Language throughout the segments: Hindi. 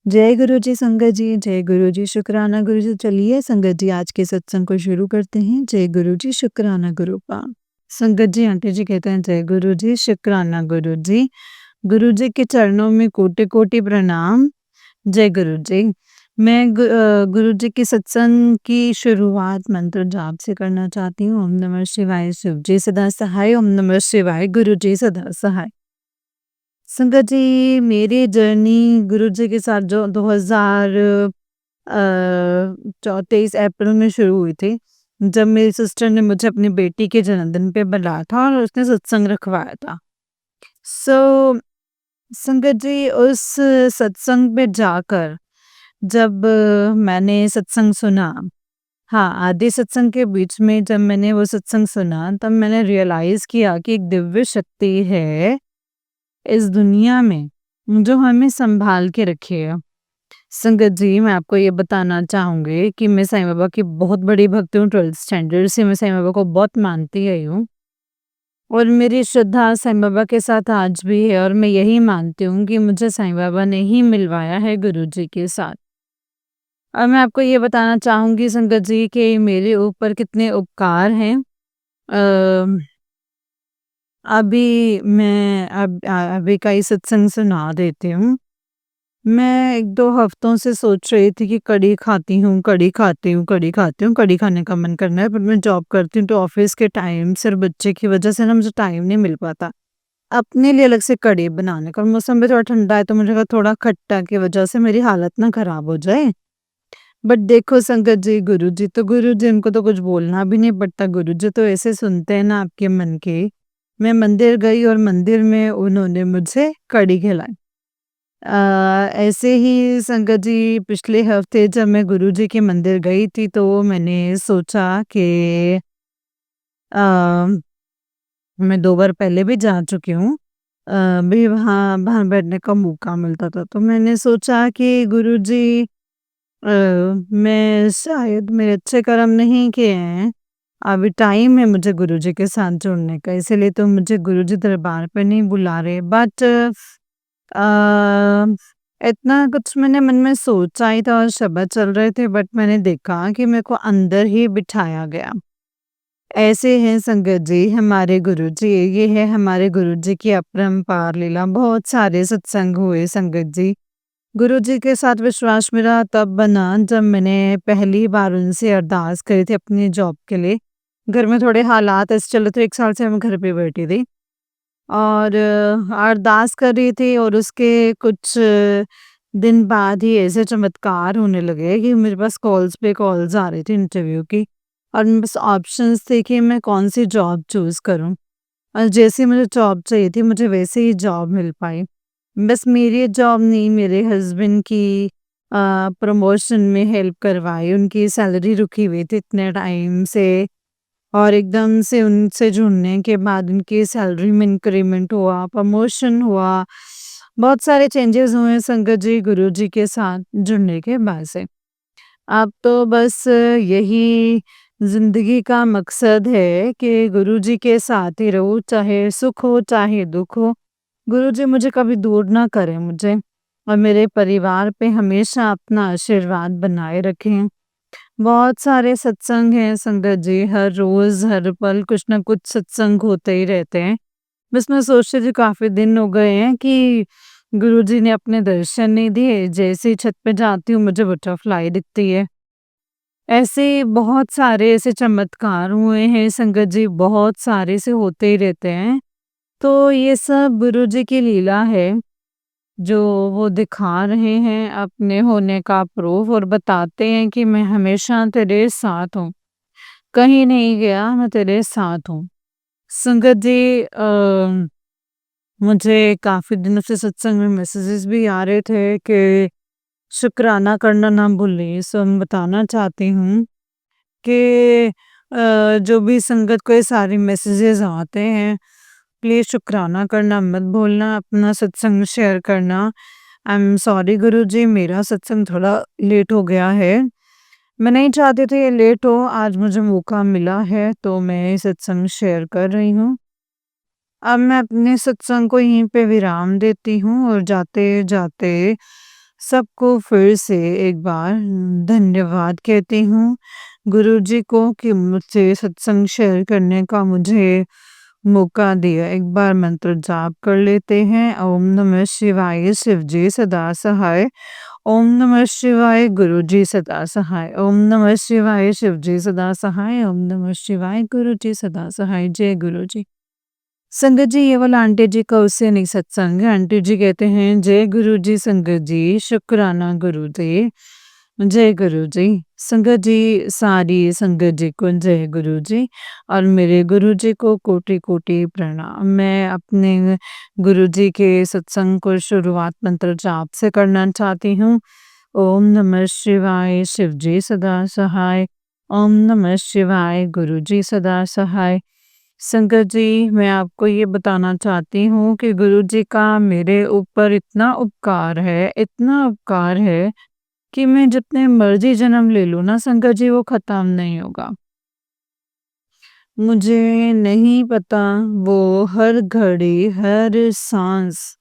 जय गुरु जी संगत जी, जय गुरु जी, शुक्राना गुरु जी। चलिए संगत जी आज के सत्संग को शुरू करते हैं। जय गुरु जी, शुक्राना गुरु का। संगत जी आंटी जी कहते हैं जय गुरु जी, शुक्राना गुरु जी। गुरु जी के चरणों में कोटि-कोटि प्रणाम। जय गुरु जी। मैं गुरु जी के सत्संग की शुरुआत मंत्र जाप से करना चाहती हूँ। ओम नमः शिवाय, शिव जी सदा सहाय। ओम नमः शिवाय, गुरु जी सदा सहाय। संगत जी मेरी जर्नी गुरु जी के साथ जो 23 अप्रैल में शुरू हुई थी, जब मेरी सिस्टर ने मुझे अपनी बेटी के जन्मदिन पे बुलाया था और उसने सत्संग रखवाया था। सो संगत जी उस सत्संग पे जाकर जब मैंने सत्संग सुना, हाँ, आधे सत्संग के बीच में जब मैंने वो सत्संग सुना, तब मैंने रियलाइज़ किया कि एक दिव्य शक्ति है इस दुनिया में, जो हमें सँभाल के रखी है। संगत जी, मैं आपको ये बताना चाहूँगी कि मैं साईं बाबा की बहुत बड़ी भक्त हूँ, 12th स्टैंडर्ड से मैं साईं बाबा को बहुत मानती आई हूँ और मेरी श्रद्धा साईं बाबा के साथ आज भी है और मैं यही मानती हूँ कि मुझे साईं बाबा ने ही मिलवाया है गुरुजी के साथ। और मैं आपको ये बताना चाहूँगी संगत जी कि मेरे ऊपर कितने उपकार हैं। अ, अभी का ही सत्संग सुना देती हूँ। मैं 1-2 हफ्तों से सोच रही थी कि कढ़ी खाती हूँ, कढ़ी खाती हूँ, कढ़ी खाती हूँ, कढ़ी खाने का मन करना है, पर मैं जॉब करती हूँ तो ऑफ़िस के टाइम से और बच्चे की वजह से ना मुझे टाइम नहीं मिल पाता, अपने लिए अलग से कढ़ी बनाने का। और मौसम भी थोड़ा ठंडा है तो मुझे लगा थोड़ा खट्टा की वजह से मेरी हालत ना ख़राब हो जाए। बट देखो संगत जी, गुरुजी उनको तो कुछ बोलना भी नहीं पड़ता, गुरुजी तो ऐसे सुनते हैं ना आपके मन की। मैं मंदिर गई और मंदिर में उन्होंने मुझे कढ़ी खिलाई। ऐसे ही संगत जी पिछले हफ्ते जब मैं गुरुजी के मंदिर गई थी तो मैंने सोचा कि अ, मैं 2 बार पहले भी जा चुकी हूँ। भी वहाँ वहाँ बैठने का मौका मिलता था तो मैंने सोचा कि गुरुजी मैं शायद मेरे अच्छे कर्म नहीं किए हैं। अभी टाइम है मुझे गुरुजी के साथ जुड़ने का, इसीलिए तो मुझे गुरुजी दरबार पे नहीं बुला रहे। बट अ, इतना कुछ मैंने मन में सोचा ही था और शब्द चल रहे थे, बट मैंने देखा कि मेरे को अंदर ही बिठाया गया। ऐसे हैं संगत जी हमारे गुरुजी, ये है हमारे गुरुजी की अपरंपार लीला। बहुत सारे सत्संग हुए संगत जी। गुरुजी के साथ विश्वास मेरा तब बना जब मैंने पहली बार उनसे अरदास करी थी अपनी जॉब के लिए। घर में थोड़े हालात ऐसे चल रहे थे, 1 साल से मैं घर पे बैठी थी और अरदास कर रही थी और उसके कुछ दिन बाद ही ऐसे चमत्कार होने लगे कि मेरे पास कॉल्स पे कॉल्स आ रही थी इंटरव्यू की और मेरे पास ऑप्शंस थे कि मैं कौन-सी जॉब चूज़ करूँ। और जैसे मुझे जॉब चाहिए थी, मुझे वैसे ही जॉब मिल पाई। बस मेरी जॉब नहीं, मेरे हस्बैंड की प्रमोशन में हेल्प करवाई, उनकी सैलरी रुकी हुई थी इतने टाइम से और एकदम से उनसे जुड़ने के बाद उनकी सैलरी में इंक्रीमेंट हुआ, प्रमोशन हुआ। बहुत सारे चेंजेस हुए संगत जी गुरुजी के साथ जुड़ने के बाद से। अब तो बस यही ज़िंदगी का मकसद है कि गुरुजी के साथ ही रहूँ, चाहे सुख हो, चाहे दुःख हो। गुरुजी मुझे कभी दूर ना करें मुझे और मेरे परिवार पे हमेशा अपना आशीर्वाद बनाए रखें। बहुत सारे सत्संग हैं संगत जी, हर रोज़, हर पल कुछ ना कुछ सत्संग होते ही रहते हैं। बस मैं सोचती थी काफ़ी दिन हो गए हैं कि गुरुजी ने अपने दर्शन नहीं दिए, जैसे ही छत पे जाती हूँ मुझे बटरफ्लाई दिखती है। ऐसे बहुत सारे ऐसे चमत्कार हुए हैं संगत जी, बहुत सारे से होते ही रहते हैं। तो ये सब गुरुजी की लीला है, जो वो दिखा रहे हैं अपने होने का प्रूफ और बताते हैं कि मैं हमेशा तेरे साथ हूँ। कहीं नहीं गया, मैं तेरे साथ हूँ। संगत जी मुझे काफ़ी दिनों से सत्संग में मैसेजेस भी आ रहे थे कि शुक्राना करना ना भूलें। सो मैं बताना चाहती हूँ कि जो भी संगत को ये सारे मैसेजेस आते हैं, प्लीज़ शुक्राना करना मत भूलना, अपना सत्संग शेयर करना। आई एम सॉरी गुरुजी, मेरा सत्संग थोड़ा लेट हो गया है। मैं नहीं चाहती थी ये लेट हो, आज मुझे मौका मिला है तो मैं ये सत्संग शेयर कर रही हूँ। अब मैं अपने सत्संग को यहीं पे विराम देती हूँ और जाते-जाते सबको फिर से एक बार धन्यवाद कहती हूँ गुरुजी को कि मुझसे सत्संग शेयर करने का मुझे मौका दिया। एक बार मंत्र जाप कर लेते हैं। ओम नमः शिवाय शिव जी सदा सहाय। ओम नमः शिवाय गुरुजी सदा सहाय। ओम नमः शिवाय शिव जी सदा सहाय। ओम नमः शिवाय गुरुजी सदा सहाय। जय गुरुजी। संगत जी, ये वाला आंटी जी का उससे नहीं सत्संग है। आंटी जी कहते हैं जय गुरु जी संगत जी, शुक्राना गुरु जी, जय गुरु जी। संगत जी, सारी संगत जी को जय गुरु जी और मेरे गुरु जी को कोटि कोटि प्रणाम। मैं अपने गुरु जी के सत्संग को शुरुआत मंत्र जाप से करना चाहती हूँ। ओम नमः शिवाय शिव जी सदा सहाय। ओम नमः शिवाय गुरु जी सदा सहाय। संगत जी, मैं आपको ये बताना चाहती हूँ कि गुरुजी का मेरे ऊपर इतना उपकार है कि मैं जितने मर्ज़ी जन्म ले लूँ ना संगत जी, वो ख़त्म नहीं होगा। मुझे नहीं पता वो हर घड़ी, हर साँस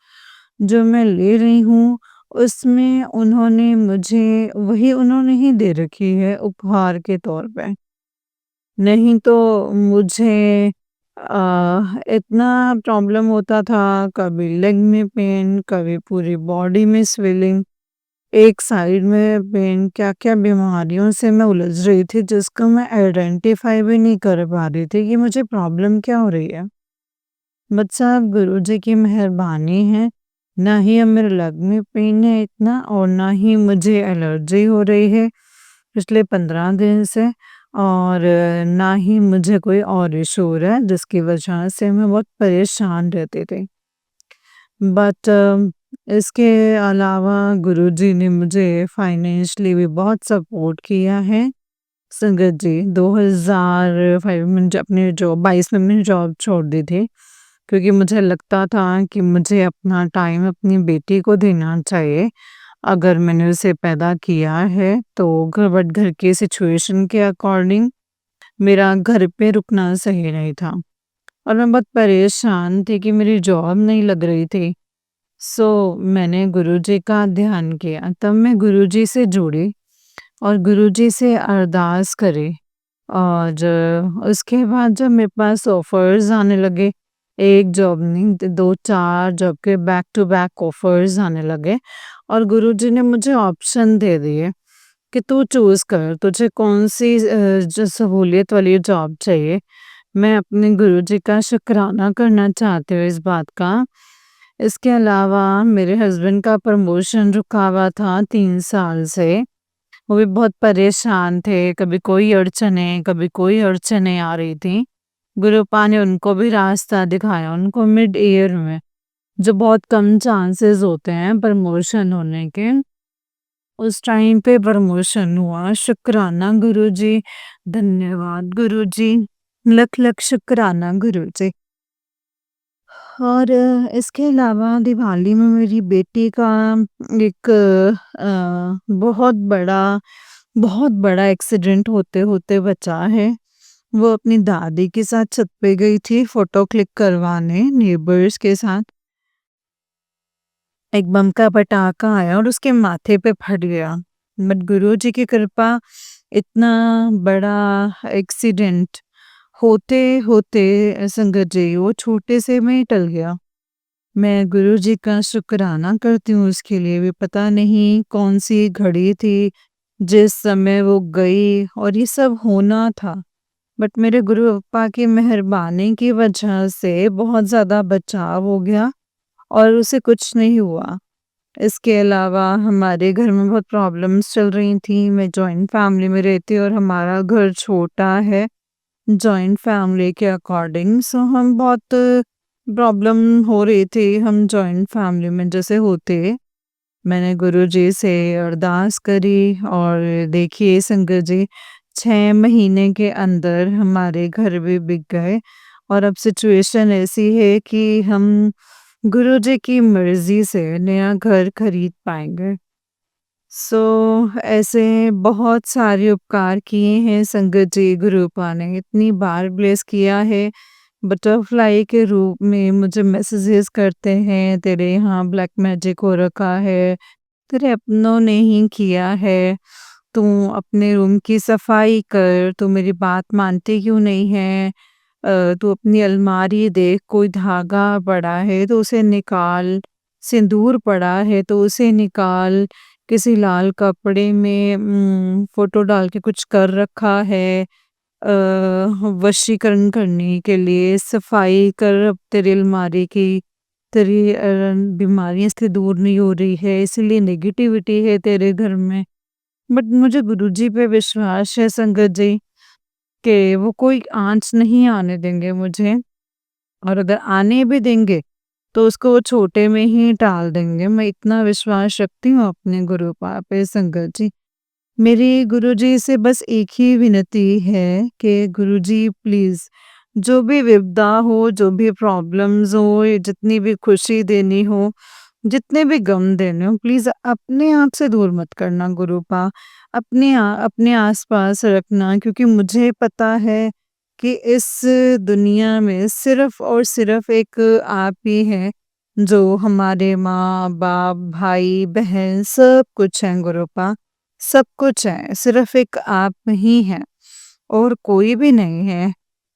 जो मैं ले रही हूँ, उसमें उन्होंने ही दे रखी है उपहार के तौर पे। नहीं तो मुझे इतना प्रॉब्लम होता था, कभी लेग में पेन, कभी पूरी बॉडी में स्वेलिंग, एक साइड में पेन, क्या-क्या बीमारियों से मैं उलझ रही थी जिसको मैं आइडेंटिफ़ाई भी नहीं कर पा रही थी कि मुझे प्रॉब्लम क्या हो रही है। बट साहब गुरुजी की मेहरबानी है, ना ही अब मेरे लेग में पेन है इतना और ना ही मुझे एलर्जी हो रही है पिछले 15 दिन से और ना ही मुझे कोई और इश्यू हो रहा है जिसकी वजह से मैं बहुत परेशान रहती थी। बट इसके अलावा गुरुजी ने मुझे फाइनेंशियली भी बहुत सपोर्ट किया है। संगत जी 2005 में जब अपने जॉब 22 में मैंने जॉब छोड़ दी थी क्योंकि मुझे लगता था कि मुझे अपना टाइम अपनी बेटी को देना चाहिए। अगर मैंने उसे पैदा किया है तो बट घर की सिचुएशन के अकॉर्डिंग मेरा घर पे रुकना सही नहीं था और मैं बहुत परेशान थी कि मेरी जॉब नहीं लग रही थी। सो मैंने गुरुजी का ध्यान किया, तब मैं गुरुजी से जुड़ी और गुरुजी से अरदास करी और उसके बाद जब मेरे पास ऑफ़र्स आने लगे, 1 जॉब नहीं 2-4 जॉब के बैक टू बैक ऑफ़र्स आने लगे और गुरुजी ने मुझे ऑप्शन दे दिए कि तू चूज़ कर, तुझे कौन-सी जो सहूलियत वाली जॉब चाहिए। मैं अपने गुरुजी का शुकराना करना चाहती हूँ इस बात का। इसके अलावा मेरे हस्बैंड का प्रमोशन रुका हुआ था 3 साल से। वो भी बहुत परेशान थे, कभी कोई अड़चनें आ रही थी। गुरुपा ने उनको भी रास्ता दिखाया, उनको मिड ईयर में, जो बहुत कम चांसेस होते हैं प्रमोशन होने के, उस टाइम पे प्रमोशन हुआ। शुक्राना गुरुजी, धन्यवाद गुरुजी, लख-लख शुक्राना गुरुजी। और इसके अलावा दिवाली में मेरी बेटी का एक बहुत बड़ा एक्सीडेंट होते-होते बचा है। वो अपनी दादी के साथ छत पे गई थी फ़ोटो क्लिक करवाने नेबर्स के साथ। एक बम का पटाखा आया और उसके माथे पे फट गया। बट गुरुजी की कृपा इतना बड़ा एक्सीडेंट होते-होते संगत जी वो छोटे से में ही टल गया। मैं गुरुजी का शुकराना करती हूँ उसके लिए भी पता नहीं कौन-सी घड़ी थी, जिस समय वो गई और ये सब होना था। बट मेरे गुरु पप्पा की मेहरबानी की वजह से बहुत ज़्यादा बचाव हो गया और उसे कुछ नहीं हुआ। इसके अलावा हमारे घर में बहुत प्रॉब्लम्स चल रही थी। मैं जॉइंट फैमिली में रहती हूँ और हमारा घर छोटा है जॉइंट फैमिली के अकॉर्डिंग। सो हम बहुत प्रॉब्लम हो रही थी हम जॉइंट फैमिली में जैसे होते। मैंने गुरुजी से अरदास करी और देखिए संगत जी 6 महीने के अंदर हमारे घर भी बिक गए और अब सिचुएशन ऐसी है कि हम गुरुजी की मर्ज़ी से नया घर खरीद पाएँगे। सो ऐसे बहुत सारे उपकार किए हैं संगत जी गुरुपा ने इतनी बार ब्लेस किया है। बटरफ्लाई के रूप में मुझे मैसेजेस करते हैं तेरे यहाँ ब्लैक मैजिक हो रखा है तेरे अपनों ने ही किया है, तू अपने रूम की सफाई कर, तू मेरी बात मानती क्यों नहीं है? तू अपनी अलमारी देख, कोई धागा पड़ा है तो उसे निकाल, सिंदूर पड़ा है तो उसे निकाल, किसी लाल कपड़े में फ़ोटो डाल के कुछ कर रखा है अ, वशीकरण करने के लिए, सफाई कर अब तेरी अलमारी की, तेरी बीमारियाँ इसलिए दूर नहीं हो रही है, इसीलिए नेगेटिविटी है तेरे घर में। बट मुझे गुरुजी पे विश्वास है संगत जी, कि वो कोई आँच नहीं आने देंगे मुझे, और अगर आने भी देंगे, तो उसको वो छोटे में ही टाल देंगे। मैं इतना विश्वास रखती हूँ अपने गुरु पे संगत जी। मेरी गुरुजी से बस एक ही विनती है कि गुरुजी प्लीज़ जो भी विपदा हो, जो भी प्रॉब्लम्स हो, या जितनी भी खुशी देनी हो, जितने भी गम देने हो, प्लीज़ अपने आप से दूर मत करना गुरुपा। अपने आस-पास रखना, क्योंकि मुझे पता है कि इस दुनिया में सिर्फ़ और सिर्फ़ एक आप ही हैं, जो हमारे माँ-बाप, भाई-बहन सब कुछ हैं गुरुपा। सब कुछ है, सिर्फ़ एक आप ही हैं और कोई भी नहीं है।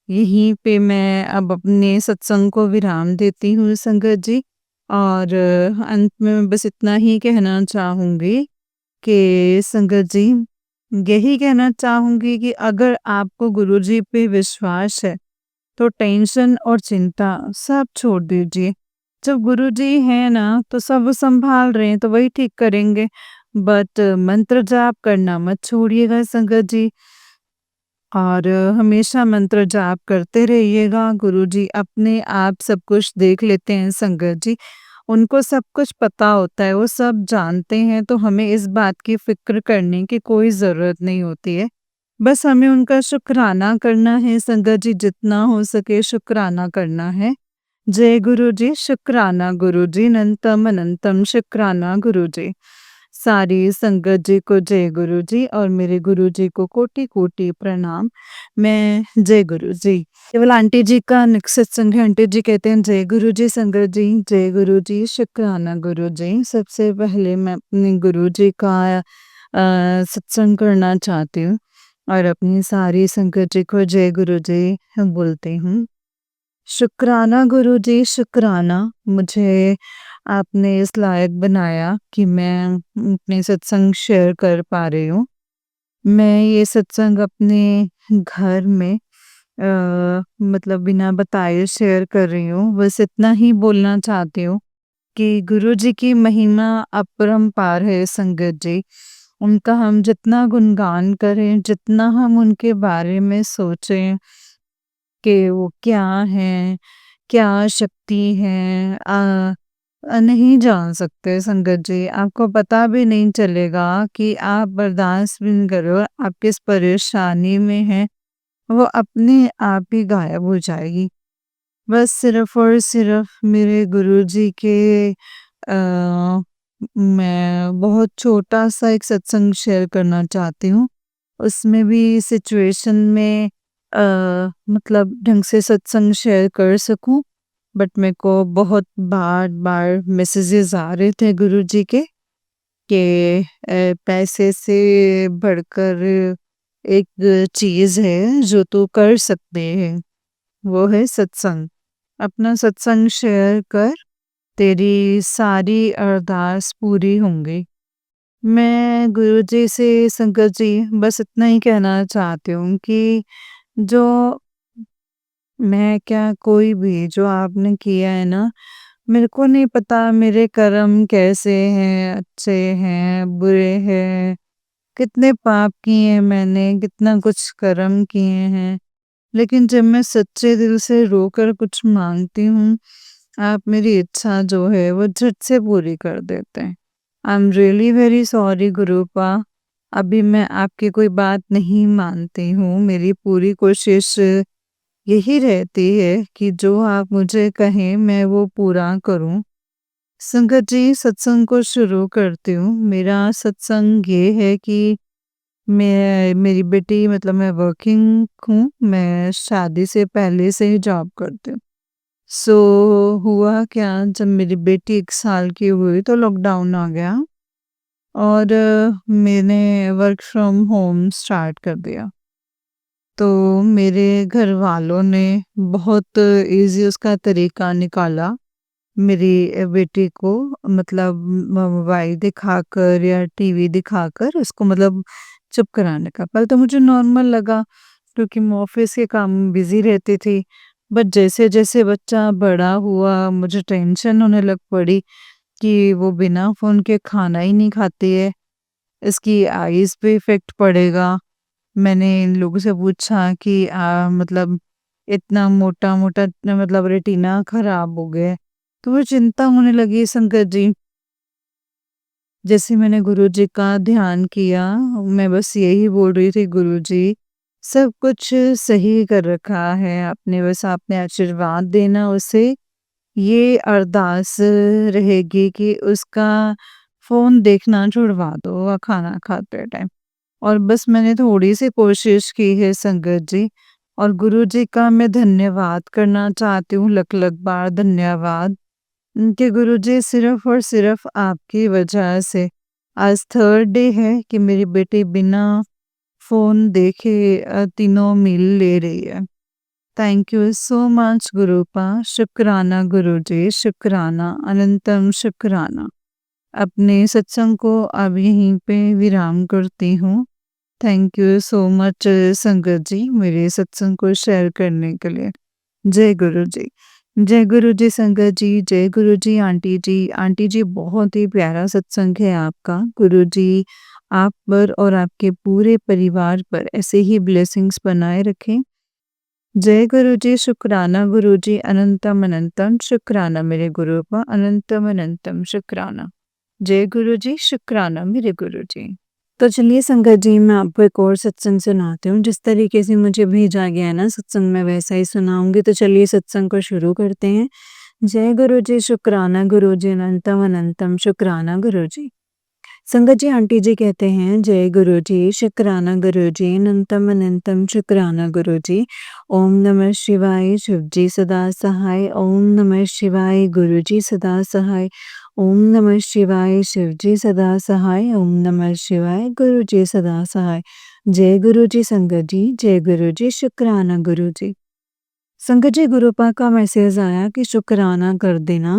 यहीं पे मैं अब अपने सत्संग को विराम देती हूँ संगत जी, और अंत में मैं बस इतना ही कहना चाहूँगी कि संगत जी, यही कहना चाहूँगी कि अगर आपको गुरुजी पे विश्वास है, तो टेंशन और चिंता सब छोड़ दीजिए। जब गुरुजी हैं ना, तो सब वो सँभाल रहे हैं, तो वही ठीक करेंगे। बट मंत्र जाप करना मत छोड़िएगा संगत जी, और हमेशा मंत्र जाप करते रहिएगा। गुरुजी अपने आप सब कुछ देख लेते हैं संगत जी। उनको सब कुछ पता होता है, वो सब जानते हैं, तो हमें इस बात की फ़िक्र करने की कोई ज़रूरत नहीं होती है। बस हमें उनका शुक्राना करना है संगत जी, जितना हो सके शुक्राना करना है। जय गुरुजी, शुक्राना गुरुजी, अनंतम अनंतम शुक्राना गुरुजी। सारी संगत जी को जय गुरुजी, और मेरे गुरुजी को कोटि-कोटि प्रणाम। मैं जय गुरुजी। केवल आंटी जी का निक सत्संग है, आंटी जी कहते हैं जय गुरुजी संगत जी, जय गुरुजी, शुक्राना गुरुजी। सबसे पहले मैं अपने गुरुजी का सत्संग करना चाहती हूँ, और अपनी सारी संगत जी को जय गुरुजी बोलती हूँ। शुक्राना गुरुजी, शुक्राना, मुझे आपने इस लायक बनाया कि मैं अपने सत्संग शेयर कर पा रही हूँ। मैं ये सत्संग अपने घर में मतलब बिना बताए शेयर कर रही हूँ। बस इतना ही बोलना चाहती हूँ कि गुरुजी की महिमा अपरंपार है संगत जी। उनका हम जितना गुणगान करें, जितना हम उनके बारे में सोचें कि वो क्या हैं, क्या शक्ति है, नहीं जान सकते संगत जी। आपको पता भी नहीं चलेगा कि आप बर्दाश्त भी नहीं कर रहे हो, आप किस परेशानी में हैं, वो अपने आप ही गायब हो जाएगी। बस सिर्फ़ और सिर्फ़ मेरे गुरुजी के मैं बहुत छोटा-सा एक सत्संग शेयर करना चाहती हूँ। उसमें भी सिचुएशन में मतलब ढंग से सत्संग शेयर कर सकूँ, बट मेरे को बहुत बार-बार मैसेजेस आ रहे थे गुरुजी के कि पैसे से बढ़कर एक चीज़ है जो तू कर सकते हैं, वो है सत्संग। अपना सत्संग शेयर कर, तेरी सारी अरदास पूरी होंगी। मैं गुरुजी से संगत जी बस इतना ही कहना चाहती हूँ कि जो मैं क्या कोई भी जो आपने किया है ना, मेरे को नहीं पता मेरे कर्म कैसे हैं, अच्छे हैं, बुरे हैं, कितने पाप किए हैं मैंने, कितना कुछ कर्म किए हैं। लेकिन जब मैं सच्चे दिल से रोकर कुछ माँगती हूँ, आप मेरी इच्छा जो है वो झट से पूरी कर देते हैं। I am really very sorry गुरुपा। अभी मैं आपकी कोई बात नहीं मानती हूँ। मेरी पूरी कोशिश यही रहती है कि जो आप मुझे कहें मैं वो पूरा करूँ। संगत जी, सत्संग को शुरू करती हूँ। मेरा सत्संग ये है कि मेरी बेटी मतलब मैं वर्किंग हूँ, मैं शादी से पहले से ही जॉब करती हूँ। सो हुआ क्या, जब मेरी बेटी 1 साल की हुई तो लॉकडाउन आ गया। और मैंने वर्क फ्रॉम होम स्टार्ट कर दिया। तो मेरे घर वालों ने बहुत ईज़ी उसका तरीका निकाला मेरी बेटी को मतलब मोबाइल दिखाकर या टीवी दिखाकर उसको मतलब चुप कराने का। पहले तो मुझे नॉर्मल लगा क्योंकि मैं ऑफ़िस के काम में बिज़ी रहती थी। बट जैसे-जैसे बच्चा बड़ा हुआ मुझे टेंशन होने लग पड़ी कि वो बिना फ़ोन के खाना ही नहीं खाती है, इसकी आईज़ पे इफ़ेक्ट पड़ेगा। मैंने इन लोगों से पूछा कि मतलब इतना मोटा-मोटा मतलब रेटिना खराब हो गया है। तो मुझे चिंता होने लगी संकट जी। जैसे मैंने गुरुजी का ध्यान किया, मैं बस यही बोल रही थी गुरुजी सब कुछ सही कर रखा है आपने, बस आपने आशीर्वाद देना उसे। ये अरदास रहेगी कि उसका फ़ोन देखना छुड़वा दो खाना खाते टाइम। और बस मैंने थोड़ी-सी कोशिश की है संगत जी और गुरुजी का मैं धन्यवाद करना चाहती हूँ, लख-लख बार धन्यवाद कि गुरुजी सिर्फ़ और सिर्फ़ आपकी वजह से आज थर्ड डे है कि मेरी बेटी बिना फ़ोन देखे तीनों मील ले रही है। थैंक यू सो मच गुरूपा, शुक्राना गुरुजी, शुक्राना, अनंतम शुक्राना। अपने सत्संग को अब यहीं पे विराम करती हूँ। थैंक यू सो मच संगत जी मेरे सत्संग को शेयर करने के लिए। जय गुरु जी। जय गुरु जी संगत जी, जय गुरु जी आंटी जी। आंटी जी बहुत ही प्यारा सत्संग है आपका। गुरु जी आप पर और आपके पूरे परिवार पर ऐसे ही ब्लेसिंग्स बनाए रखें। जय गुरु जी, शुक्राना गुरु जी, अनंतम अनंतम शुक्राना मेरे गुरु का, अनंतम अनंतम शुक्राना। जय गुरु जी, शुक्राना मेरे गुरु जी। तो चलिए संगत जी मैं आपको एक और सत्संग सुनाती हूँ। जिस तरीके से मुझे भेजा गया है ना सत्संग में वैसा ही सुनाऊँगी। तो चलिए सत्संग को शुरू करते हैं। जय गुरु जी, शुक्राना गुरु जी, अनंतम अनंतम शुक्राना गुरु जी। संगत जी आंटी जी कहते हैं जय गुरु जी, शुक्राना गुरु जी, अनंतम अनंतम शुक्राना गुरु जी। ओम नमः शिवाय, शिव जी सदा सहाय। ओम नमः शिवाय, गुरु जी सदा सहाय। ओम नमः शिवाय, शिव जी सदा सहाय। ओम नमः शिवाय, गुरु जी सदा सहाय। जय गुरु जी संगत जी, जय गुरु जी, शुक्राना गुरु जी। संगत जी गुरुपा का मैसेज आया कि शुक्राना कर देना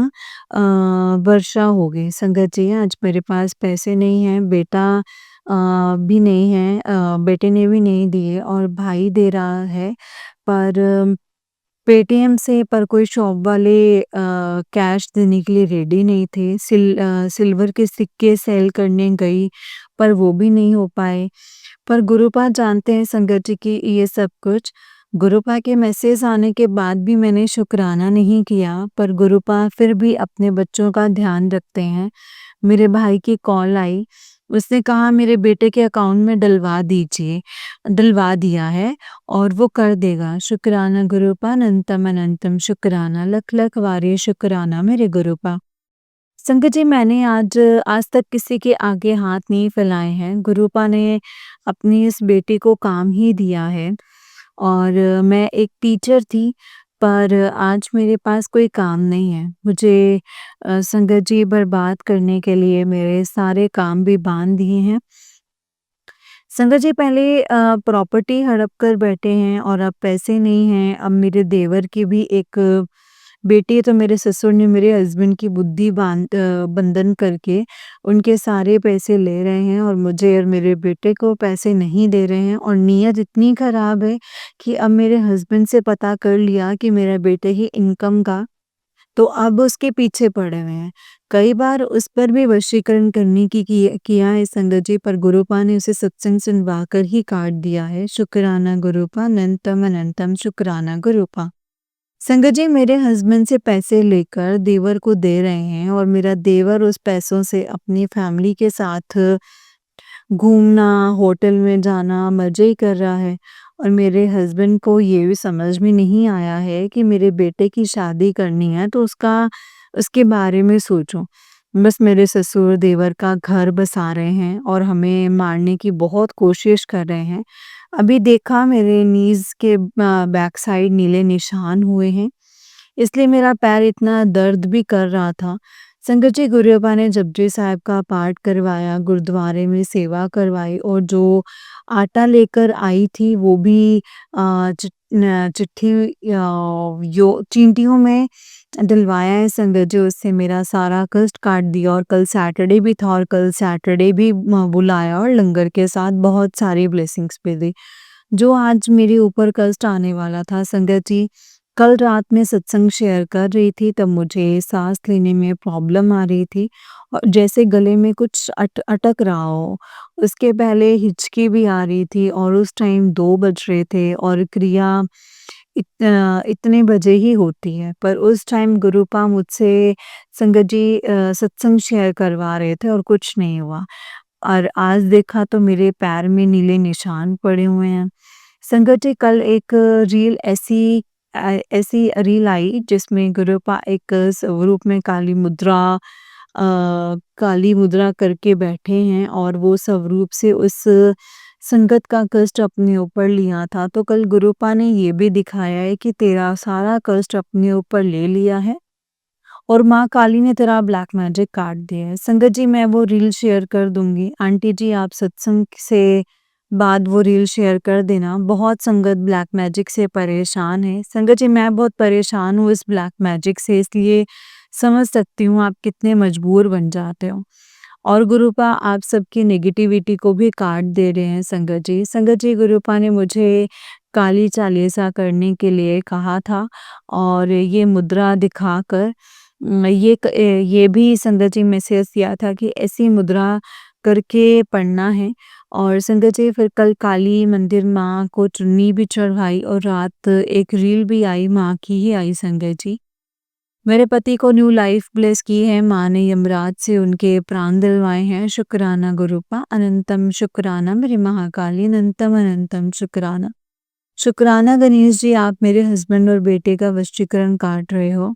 वर्षा हो गई। संगत जी आज मेरे पास पैसे नहीं हैं, बेटा भी नहीं है, बेटे ने भी नहीं दिए और भाई दे रहा है पर पेटीएम से पर कोई शॉप वाले कैश देने के लिए रेडी नहीं थे। सिल्वर के सिक्के सेल करने गई पर वो भी नहीं हो पाए। पर गुरुपाद जानते हैं संगत जी कि ये सब कुछ गुरुपा के मैसेज आने के बाद भी मैंने शुक्राना नहीं किया, पर गुरुपा फिर भी अपने बच्चों का ध्यान रखते हैं। मेरे भाई की कॉल आई, उसने कहा मेरे बेटे के अकाउंट में डलवा दीजिए, डलवा दिया है और वो कर देगा। शुक्राना गुरुपा, अनंतम अनंतम शुक्राना, लख लख वारे शुक्राना मेरे गुरुपा। संगत जी मैंने आज तक किसी के आगे हाथ नहीं फैलाए हैं। गुरुपा ने अपनी इस बेटी को काम ही दिया है और मैं एक टीचर थी पर आज मेरे पास कोई काम नहीं है। मुझे संगत जी बर्बाद करने के लिए मेरे सारे काम भी बाँध दिए हैं। संगत जी पहले प्रॉपर्टी हड़प कर बैठे हैं और अब पैसे नहीं हैं। अब मेरे देवर की भी एक बेटी है तो मेरे ससुर ने मेरे हस्बैंड की बुद्धि बंधन करके उनके सारे पैसे ले रहे हैं और मुझे और मेरे बेटे को पैसे नहीं दे रहे हैं और नीयत इतनी खराब है कि अब मेरे हस्बैंड से पता कर लिया कि मेरा बेटे ही इनकम का तो अब उसके पीछे पड़े हुए हैं। कई बार उस पर भी वशीकरण करने की किया है संगत जी पर गुरुपा ने उसे सत्संग सुनवाकर ही काट दिया है। शुक्राना गुरुपा, अनंतम अनंतम शुक्राना गुरुपा। संगत जी मेरे हस्बैंड से पैसे लेकर देवर को दे रहे हैं और मेरा देवर उस पैसों से अपनी फैमिली के साथ घूमना, होटल में जाना, मज़े ही कर रहा है और मेरे हस्बैंड को ये भी समझ में नहीं आया है कि मेरे बेटे की शादी करनी है तो उसके बारे में सोचूँ। बस मेरे ससुर देवर का घर बसा रहे हैं और हमें मारने की बहुत कोशिश कर रहे हैं। अभी देखा मेरे नीज़ के बैक साइड नीले निशान हुए हैं, इसलिए मेरा पैर इतना दर्द भी कर रहा था। संगत जी, गुरु ने जपजी साहिब का पाठ करवाया, गुरुद्वारे में सेवा करवाई और जो आटा लेकर आई थी वो भी चिट्ठी यो चींटियों में डलवाया है संगत जी, उससे मेरा सारा कष्ट काट दिया। और कल सैटरडे भी था और कल सैटरडे भी बुलाया और लंगर के साथ बहुत सारी ब्लेसिंग्स भी दी। जो आज मेरे ऊपर कष्ट आने वाला था संगत जी, कल रात में सत्संग शेयर कर रही थी तब मुझे सांस लेने में प्रॉब्लम आ रही थी और जैसे गले में कुछ अटक रहा हो। उसके पहले हिचकी भी आ रही थी और उस टाइम 2 बज रहे थे और क्रिया इतने बजे ही होती है। पर उस टाइम गुरुपा मुझसे संगत जी सत्संग शेयर करवा रहे थे और कुछ नहीं हुआ। और आज देखा तो मेरे पैर में नीले निशान पड़े हुए हैं। संगत जी, कल एक रील ऐसी रील आई जिसमें गुरुपा एक स्वरूप में काली मुद्रा करके बैठे हैं और वो स्वरूप से उस संगत का कष्ट अपने ऊपर लिया था। तो कल गुरुपा ने ये भी दिखाया है कि तेरा सारा कष्ट अपने ऊपर ले लिया है और माँ काली ने तेरा ब्लैक मैजिक काट दिया है। संगत जी, मैं वो रील शेयर कर दूंगी। आंटी जी, आप सत्संग से बाद वो रील शेयर कर देना। बहुत संगत ब्लैक मैजिक से परेशान है। संगत जी, मैं बहुत परेशान हूँ इस ब्लैक मैजिक से, इसलिए समझ सकती हूँ आप कितने मजबूर बन जाते हो। और गुरुपा आप सबकी नेगेटिविटी को भी काट दे रहे हैं संगत जी। संगत जी, गुरुपा ने मुझे काली चालीसा करने के लिए कहा था और ये मुद्रा दिखाकर ये भी संगत जी मैसेज दिया था कि ऐसी मुद्रा करके पढ़ना है। और संगत जी, फिर कल काली मंदिर माँ को चुन्नी भी चढ़ाई और रात एक रील भी आई, माँ की ही आई संगत जी। मेरे पति को न्यू लाइफ ब्लेस की है माँ ने, यमराज से उनके प्राण दिलवाए हैं। शुक्राना गुरुपा, अनंतम शुक्राना मेरी महाकाली, अनंतम अनंतम शुक्राना। शुक्राना गणेश जी, आप मेरे हस्बैंड और बेटे का वशीकरण काट रहे हो।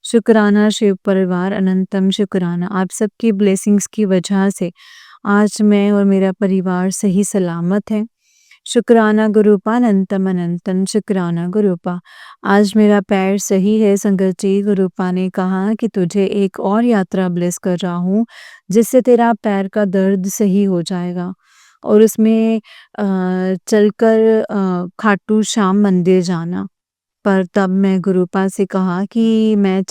शुक्राना शिव परिवार, अनंतम शुक्राना। आप सबकी ब्लेसिंग्स की वजह से आज मैं और मेरा परिवार सही सलामत है। शुक्राना गुरुपा, अनंतम अनंतम शुक्राना गुरुपा। आज मेरा पैर सही है संगत जी। गुरुपा ने कहा कि तुझे एक और यात्रा ब्लेस कर रहा हूँ जिससे तेरा पैर का दर्द सही हो जाएगा और उसमें चलकर खाटू श्याम मंदिर जाना। पर तब मैं गुरुपा से कहा कि मैं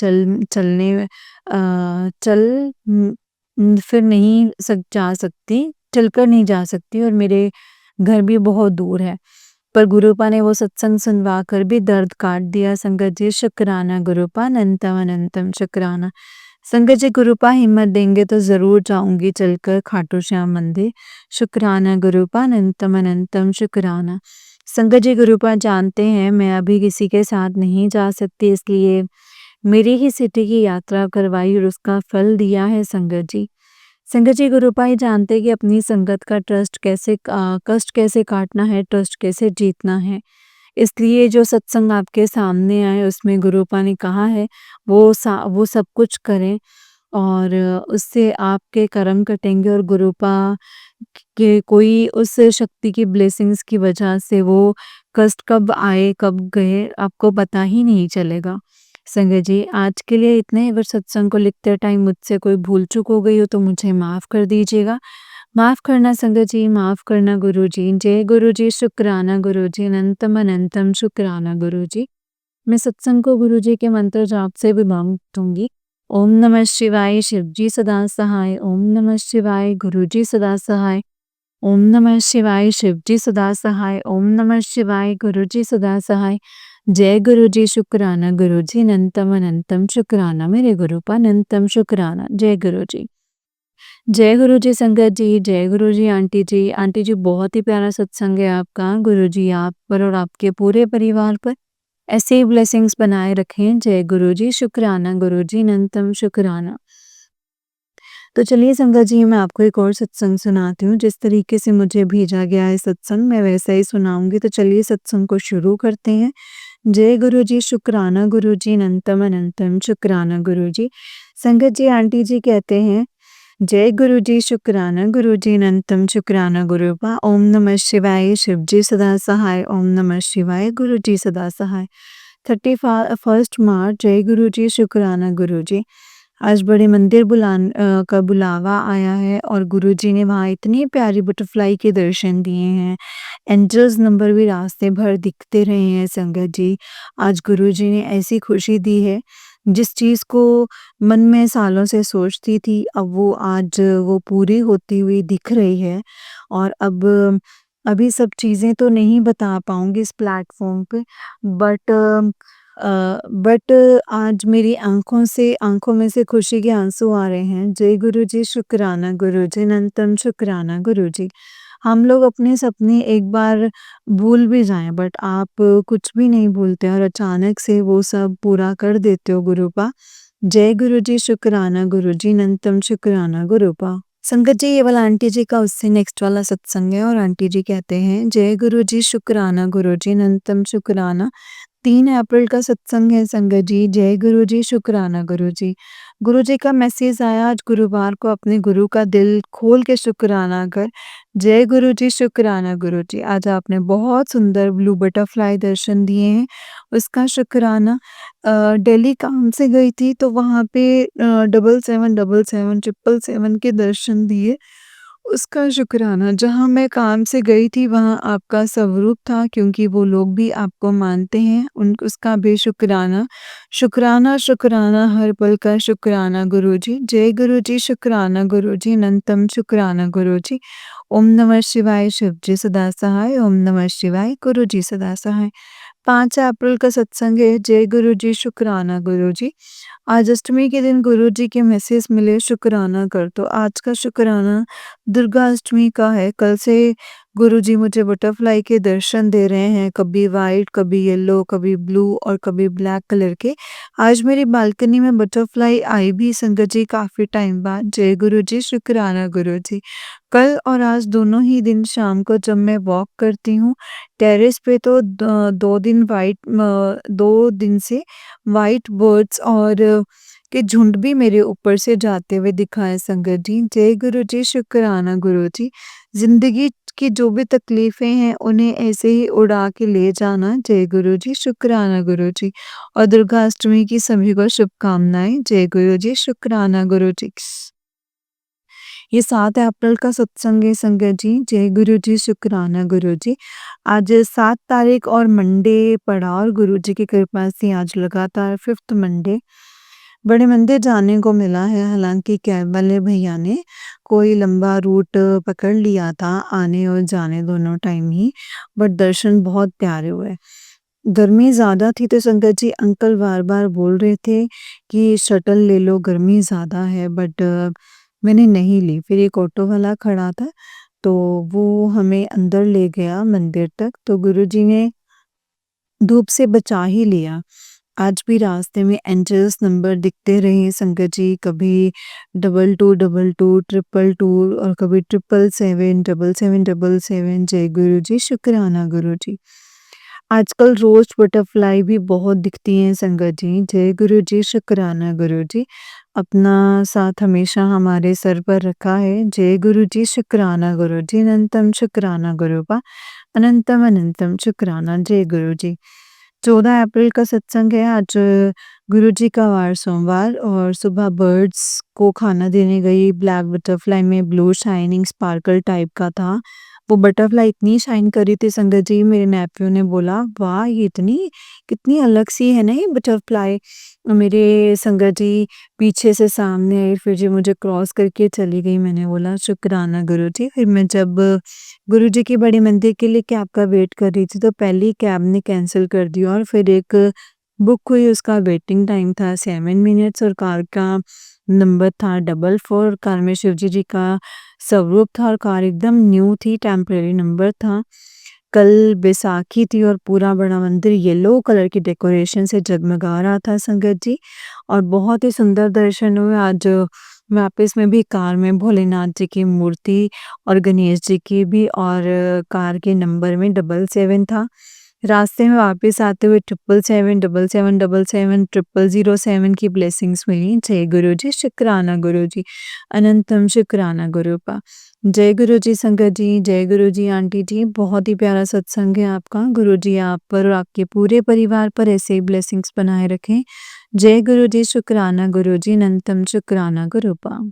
फिर नहीं जा सकती, चलकर नहीं जा सकती और मेरे घर भी बहुत दूर है। पर गुरुपा ने वो सत्संग सुनवा कर भी दर्द काट दिया संगत जी। शुक्राना गुरुपा, अनंतम अनंतम शुक्राना। संगत जी, गुरुपा हिम्मत देंगे तो ज़रूर जाऊंगी चलकर खाटू श्याम मंदिर। शुक्राना गुरुपा, अनंतम अनंतम शुक्राना। संगत जी, गुरुपा जानते हैं मैं अभी किसी के साथ नहीं जा सकती, इसलिए मेरी ही सिटी की यात्रा करवाई और उसका फल दिया है संगत जी। संगत जी, गुरुपा ही जानते कि अपनी संगत का कष्ट कैसे काटना है, ट्रस्ट कैसे जीतना है। इसलिए जो सत्संग आपके सामने आए उसमें गुरुपा ने कहा है वो सब कुछ करें और उससे आपके कर्म कटेंगे और गुरुपा के कोई उस शक्ति की ब्लेसिंग्स की वजह से वो कष्ट कब आए कब गए आपको पता ही नहीं चलेगा। संगत जी, आज के लिए इतने ही। अगर सत्संग को लिखते टाइम मुझसे कोई भूल चूक हो गई हो तो मुझे माफ़ कर दीजिएगा। माफ़ करना संगत जी, माफ़ करना गुरुजी। जय गुरुजी, शुक्राना गुरुजी, अनंतम अनंतम शुक्राना गुरुजी। मैं सत्संग को गुरुजी के मंत्र जाप से भी दूंगी। ओम नमः शिवाय, शिवजी सदा सहाय। ओम नमः शिवाय, गुरुजी सदा सहाय। ओम नमः शिवाय, शिवजी सदा सहाय। ओम नमः शिवाय, गुरुजी सदा सहाय। जय गुरुजी, शुक्राना गुरुजी, अनंतम अनंतम शुक्राना मेरे गुरुपा, अनंतम शुक्राना। जय गुरुजी। जय गुरुजी संगत जी, जय गुरुजी आंटी जी। आंटी जी, बहुत ही प्यारा सत्संग है आपका। गुरुजी आप पर और आपके पूरे परिवार पर ऐसे ही ब्लेसिंग्स बनाए रखें। जय गुरुजी, शुक्राना गुरुजी, अनंतम शुक्राना। तो चलिए संगत जी, मैं आपको एक और सत्संग सुनाती हूँ। जिस तरीके से मुझे भेजा गया है सत्संग, मैं वैसा ही सुनाऊंगी। तो चलिए सत्संग को शुरू करते हैं। जय गुरुजी, शुक्राना गुरुजी, अनंतम अनंतम शुक्राना गुरुजी। संगत जी, आंटी जी कहते हैं, जय गुरुजी, शुक्राना गुरुजी, अनंतम शुक्राना गुरुपा। ओम नमः शिवाय, शिवजी सदा सहाय। ओम नमः शिवाय, गुरुजी सदा सहाय। 31 मार्च, जय गुरुजी, शुक्राना गुरुजी। आज बड़े मंदिर का बुलावा आया है और गुरुजी ने वहाँ इतनी प्यारी बटरफ्लाई के दर्शन दिए हैं। एंजल्स नंबर भी रास्ते भर दिखते रहे हैं संगत जी। आज गुरुजी ने ऐसी खुशी दी है, जिस चीज़ को मन में सालों से सोचती थी, अब वो आज वो पूरी होती हुई दिख रही है। और अब अभी सब चीज़ें तो नहीं बता पाऊँगी इस प्लेटफ़ॉर्म पे, बट बट आज मेरी आँखों में से खुशी के आँसू आ रहे हैं। जय गुरुजी, शुक्राना गुरुजी, अनंतम शुक्राना गुरुजी। हम लोग अपने सपने एक बार भूल भी जाएँ, बट आप कुछ भी नहीं भूलते और अचानक से वो सब पूरा कर देते हो गुरुपा। जय गुरुजी, शुक्राना गुरुजी, अनंतम शुक्राना गुरुपा। संगत जी, ये वाला आंटी जी का उससे नेक्स्ट वाला सत्संग है और आंटी जी कहते हैं, जय गुरुजी, शुक्राना गुरुजी, अनंतम शुक्राना। 3 अप्रैल का सत्संग है संगत जी। जय गुरुजी, शुक्राना गुरुजी। गुरुजी का मैसेज आया, आज गुरुवार को अपने गुरु का दिल खोल के शुक्राना कर। जय गुरुजी, शुक्राना गुरुजी। आज आपने बहुत सुंदर ब्लू बटरफ्लाई दर्शन दिए हैं, उसका शुक्राना। दिल्ली काम से गई थी तो वहाँ पे 7777 777 के दर्शन दिए, उसका शुक्राना। जहाँ मैं काम से गई थी वहाँ आपका स्वरूप था, क्योंकि वो लोग भी आपको मानते हैं, उन उसका भी शुक्राना। शुक्राना, शुक्राना हर पल का शुक्राना गुरुजी। जय गुरुजी, शुक्राना गुरुजी, अनंतम शुक्राना गुरुजी। ओम नमः शिवाय, शिव जी सदा सहाय। ओम नमः शिवाय, गुरुजी सदा सहाय। 5 अप्रैल का सत्संग है। जय गुरुजी, शुक्राना गुरुजी। आज अष्टमी के दिन गुरुजी के मैसेज मिले, शुक्राना कर। तो आज का शुक्राना दुर्गा अष्टमी का है। कल से गुरुजी मुझे बटरफ्लाई के दर्शन दे रहे हैं, कभी वाइट, कभी येलो, कभी ब्लू और कभी ब्लैक कलर के। आज मेरी बालकनी में बटरफ्लाई आई भी संगत जी, काफ़ी टाइम बाद। जय गुरुजी, शुक्राना गुरुजी। कल और आज दोनों ही दिन शाम को जब मैं वॉक करती हूँ टेरेस पे, तो 2 दिन से वाइट बर्ड्स और के झुंड भी मेरे ऊपर से जाते हुए दिखाए संगत जी। जय गुरुजी, शुक्राना गुरुजी। ज़िंदगी की जो भी तकलीफ़ें हैं उन्हें ऐसे ही उड़ा के ले जाना। जय गुरुजी, शुक्राना गुरुजी। और दुर्गा अष्टमी की सभी को शुभकामनाएँ। जय गुरुजी, शुक्राना गुरुजी। ये 7 अप्रैल का सत्संग है संगत जी। जय गुरुजी, शुक्राना गुरुजी। आज 7 तारीख और मंडे पड़ा और गुरुजी की कृपा से आज लगातार 5th मंडे बड़े मंदिर जाने को मिला है। हालांकि कैब वाले भैया ने कोई लंबा रूट पकड़ लिया था, आने और जाने दोनों टाइम ही, बट दर्शन बहुत प्यारे हुए। गर्मी ज़्यादा थी तो संगत जी अंकल बार-बार बोल रहे थे कि शटल ले लो, गर्मी ज़्यादा है, बट मैंने नहीं ली। फिर एक ऑटो वाला खड़ा था, तो वो हमें अंदर ले गया मंदिर तक, तो गुरुजी ने धूप से बचा ही लिया। आज भी रास्ते में एंजल्स नंबर दिखते रहे संगत जी, कभी 2222, 222 और कभी 777, 7777। जय गुरुजी, शुक्राना गुरुजी। आजकल रोज़ बटरफ्लाई भी बहुत दिखती हैं संगत जी। जय गुरुजी, शुक्राना गुरुजी। अपना साथ हमेशा हमारे सर पर रखा है। जय गुरुजी, शुक्राना गुरुजी, अनंतम शुक्राना गुरुपा। अनंतम अनंतम शुक्राना। जय गुरुजी। 14 अप्रैल का सत्संग है। आज गुरुजी का वार सोमवार और सुबह बर्ड्स को खाना देने गई। ब्लैक बटरफ्लाई में ब्लू शाइनिंग स्पार्कल टाइप का था। वो बटरफ्लाई इतनी शाइन कर रही थी संगत जी, मेरे नेफ्यू ने बोला, वाह ये इतनी कितनी अलग सी है ना ये बटरफ्लाई। मेरे संगत जी पीछे से सामने आई, फिर जी मुझे क्रॉस करके चली गई। मैंने बोला शुक्राना गुरुजी। फिर मैं जब गुरुजी की बड़ी मंदिर के लिए कैब का वेट कर रही थी, तो पहली कैब ने कैंसिल कर दी और फिर एक बुक हुई, उसका वेटिंग टाइम था 7 मिनट्स और कार का नंबर था 44। कार में शिवजी जी का स्वरूप था और कार एकदम न्यू थी, टेम्परेरी नंबर था। कल बैसाखी थी और पूरा बड़ा मंदिर येलो कलर की डेकोरेशन से जगमगा रहा था संगत जी, और बहुत ही सुंदर दर्शन हुए। आज वापस में भी कार में भोलेनाथ जी की मूर्ति और गणेश जी की भी, और कार के नंबर में 77 था। रास्ते में वापस आते हुए 777, 7777, 0007 की ब्लेसिंग्स मिली। जय गुरु जी, शुक्राना गुरु जी, अनंतम शुक्राना गुरुपा। जय गुरु जी संगत जी, जय गुरु जी आंटी जी, बहुत ही प्यारा सत्संग है आपका। गुरु जी आप पर और आपके पूरे परिवार पर ऐसे ही ब्लेसिंग्स बनाए रखें। जय गुरु जी, शुक्राना गुरु जी, अनंतम शुक्राना गुरुपा।